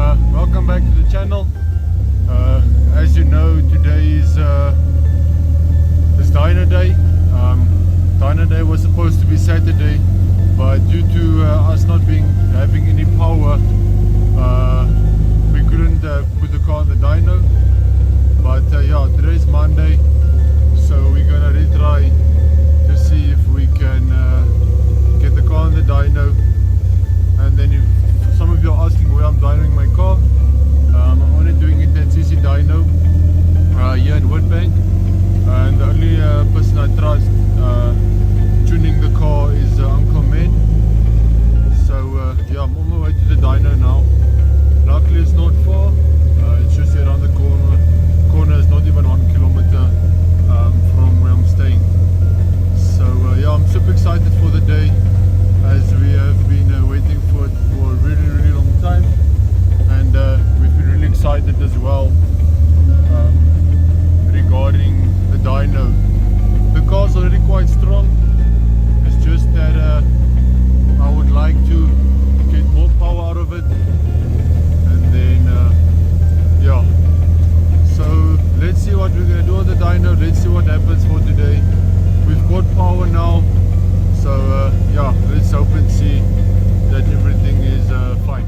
Welcome back to the channel. As you know, today is Dyno Day. Dyno Day was supposed to be Saturday, but due to us not having any power, we couldn't put the car on the dyno. But yeah, today's Monday, so we're gonna retry to see if we can get the car on the dyno. And then if some of you are asking where I'm dynoing my car, I'm only doing it at CC Dyno here in Woodbank, and the only person I trust tuning the car is Uncle Men. So yeah, I'm on my way to the dyno now. Luckily it's not far, it's just here around the corner. Corner is not even 1 kilometer from where I'm staying. So yeah, I'm super excited for the day, as we have been waiting for it for a really long time, and we've been really excited as well regarding the dyno. The car's already quite strong, it's just that I would like to get more power out of it, and then yeah, so let's see what we're going to do on the dyno. Let's see what happens for today. We've got power now, so yeah, let's hope and see that everything is fine.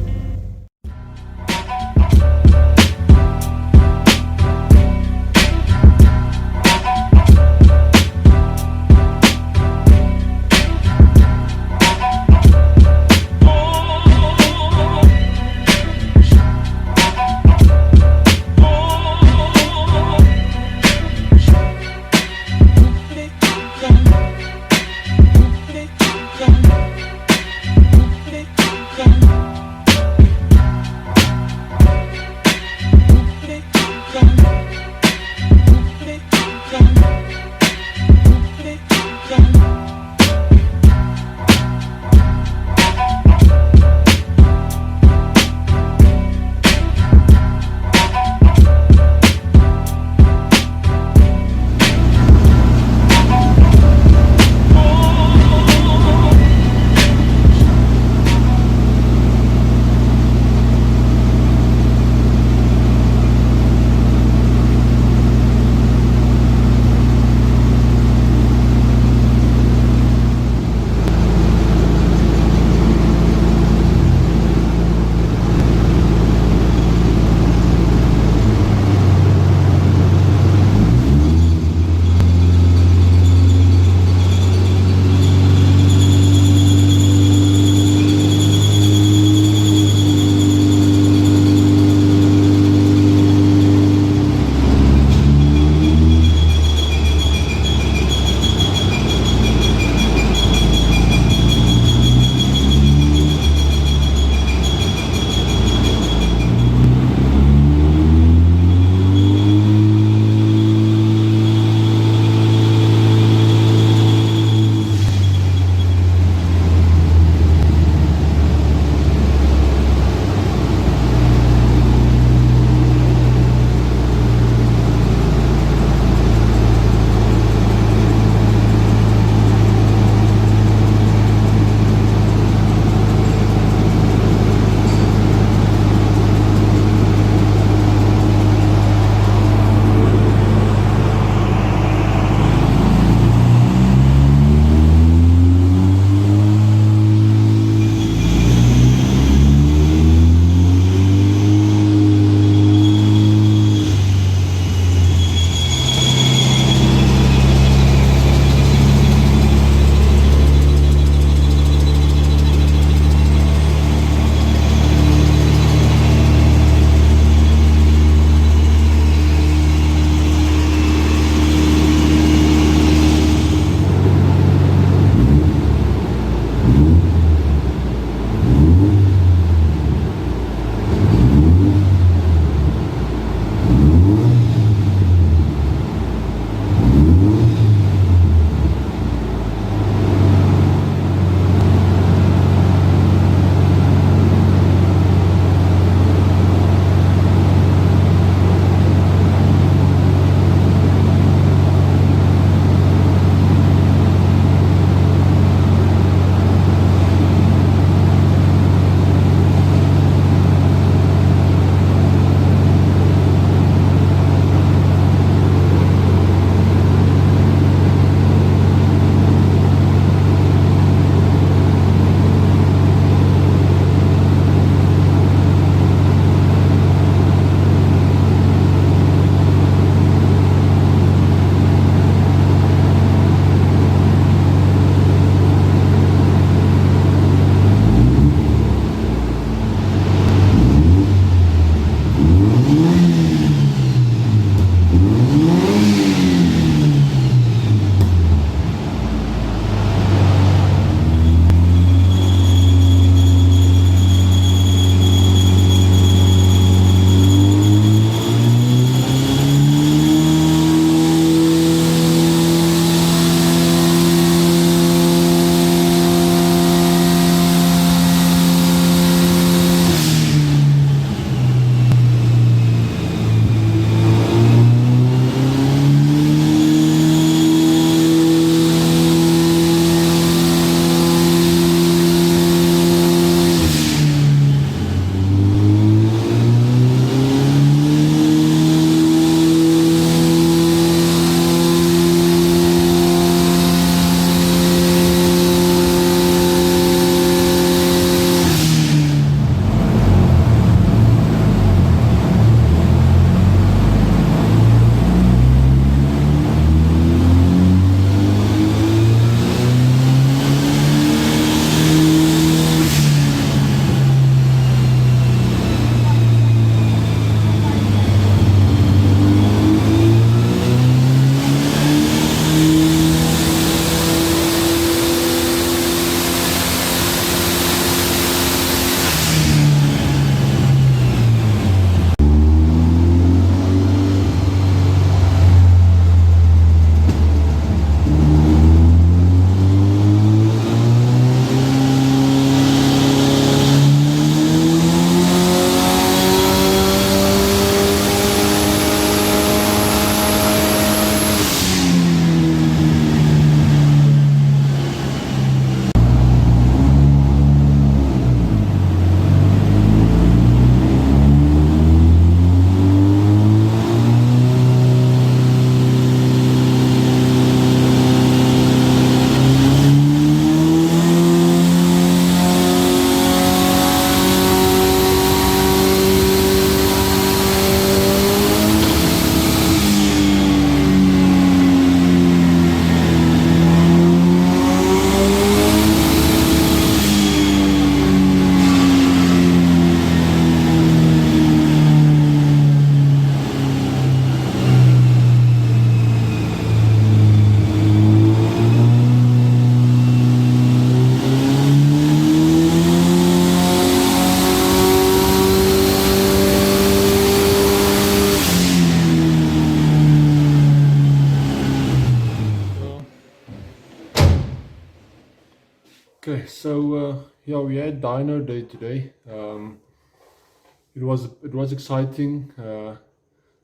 Yeah, we had Dyno day today. It was exciting.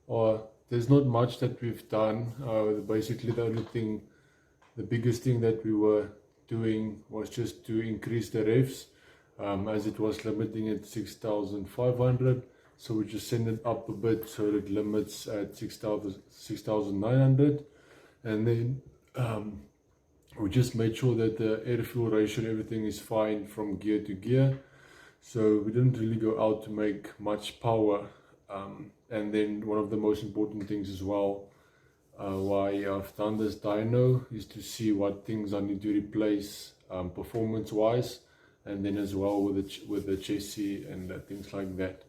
Or there's not much that we've done. Basically, the biggest thing that we were doing was just to increase the revs, as it was limiting at 6,500. So we just send it up a bit so it limits at 6,900, and then we just made sure that the air-fuel ratio and everything is fine from gear to gear. So we didn't really go out to make much power. And then one of the most important things as well, why I've done this dyno, is to see what things I need to replace performance-wise, and then as well with the chassis and things like that.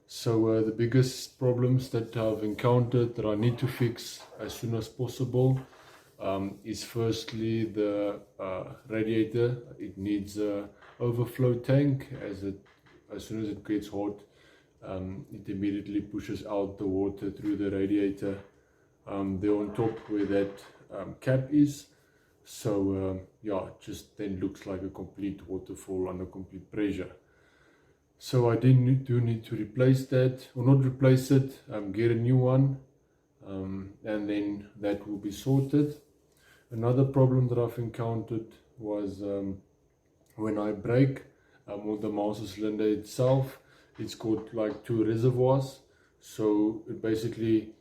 So the biggest problems that I've encountered that I need to fix as soon as possible is firstly the radiator. It needs a overflow tank, as soon as it gets hot, it immediately pushes out the water through the radiator there on top where that cap is. So yeah, it just then looks like a complete waterfall under complete pressure. So I do need to replace that, or not replace it, get a new one, and then that will be sorted. Another problem that I've encountered was when I brake on the master cylinder itself. It's got like two reservoirs, so it basically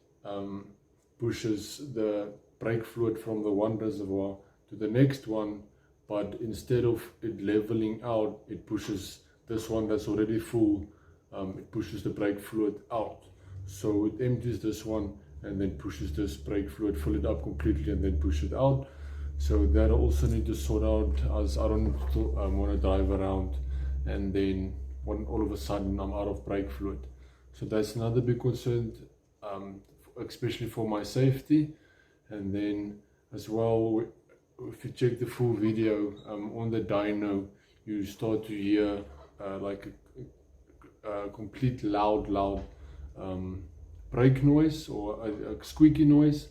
pushes the brake fluid from the one reservoir to the next one, but instead of it leveling out, it pushes this one that's already full, it pushes the brake fluid out. So it empties this one and then pushes this brake fluid, fill it up completely, and then push it out. So that I also need to sort out, as I don't want to drive around and then all of a sudden I'm out of brake fluid. So that's another big concern, especially for my safety. And then as well, if you check the full video on the dyno, you start to hear like a complete loud brake noise, or a squeaky noise.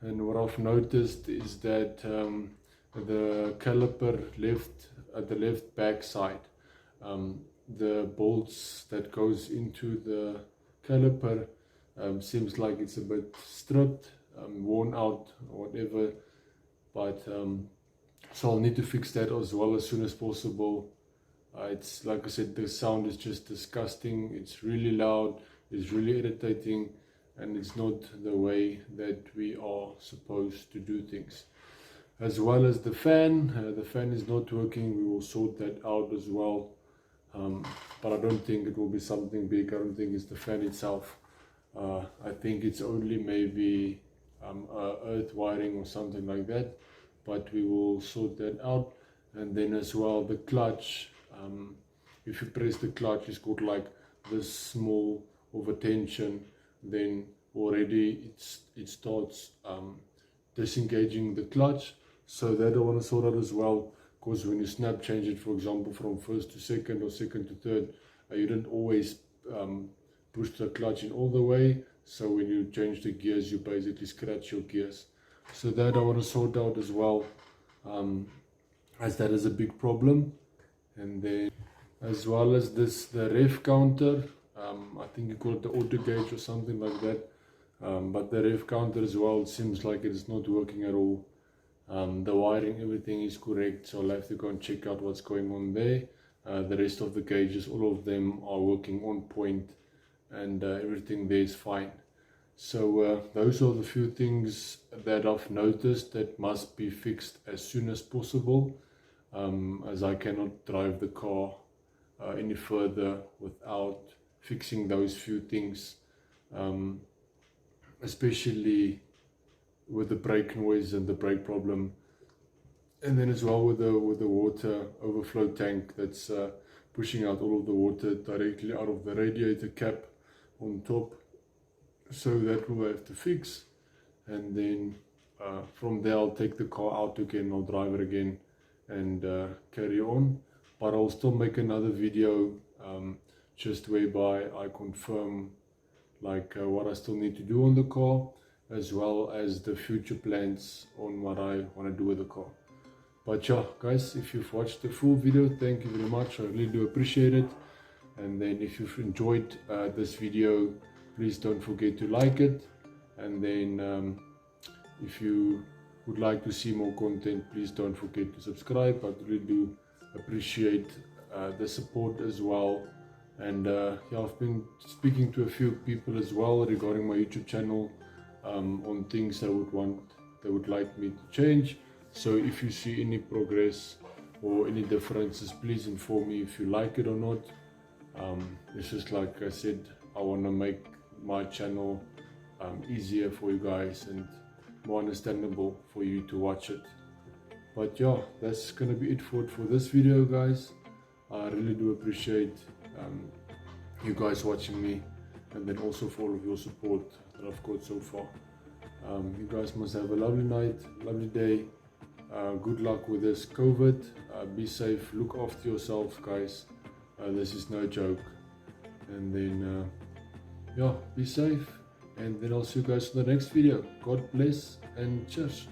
And what I've noticed is that the caliper at the left back side, the bolts that goes into the caliper seems like it's a bit stripped, worn out or whatever, but so I'll need to fix that as well as soon as possible. It's like I said, the sound is just disgusting. It's really loud, it's really irritating, and it's not the way that we are supposed to do things. As well as the fan is not working. We will sort that out as well, but I don't think it will be something big. I don't think it's the fan itself. I think it's only maybe earth wiring or something like that, but we will sort that out. And then as well, the clutch, if you press the clutch, it's got like this small of a tension, then already it starts disengaging the clutch. So that I want to sort out as well, because when you snap change it, for example, from first to second or second to third, you don't always push the clutch in all the way. So when you change the gears, you basically scratch your gears. So that I want to sort out as well, as that is a big problem. And then as well as this, the rev counter, I think you call it the auto gauge or something like that, but the rev counter as well, it seems like it is not working at all. The wiring, everything is correct, so I'll have to go and check out what's going on there. The rest of the gauges, all of them are working on point, and everything there is fine. So those are the few things that I've noticed that must be fixed as soon as possible, as I cannot drive the car any further without fixing those few things, especially with the brake noise and the brake problem, and then as well with the water overflow tank that's pushing out all of the water directly out of the radiator cap on top. So that we'll have to fix, and then from there I'll take the car out again, I'll drive it again and carry on. But I'll still make another video just whereby I confirm like what I still need to do on the car, as well as the future plans on what I want to do with the car. But yeah, guys, if you've watched the full video, thank you very much. I really do appreciate it. And then if you've enjoyed this video, please don't forget to like it. And then if you would like to see more content, please don't forget to subscribe. I really do appreciate the support as well. And yeah, I've been speaking to a few people as well regarding my YouTube channel on things they would like me to change. So if you see any progress or any differences, please inform me if you like it or not. It's just like I said, I want to make my channel easier for you guys and more understandable for you to watch it. But yeah, that's gonna be it for this video, guys. I really do appreciate you guys watching me, and then also for all of your support that I've got so far. You guys must have a lovely night, lovely day. Good luck with this COVID. Be safe, look after yourselves, guys. This is no joke. And then yeah, be safe, and then I'll see you guys in the next video. God bless and cheers.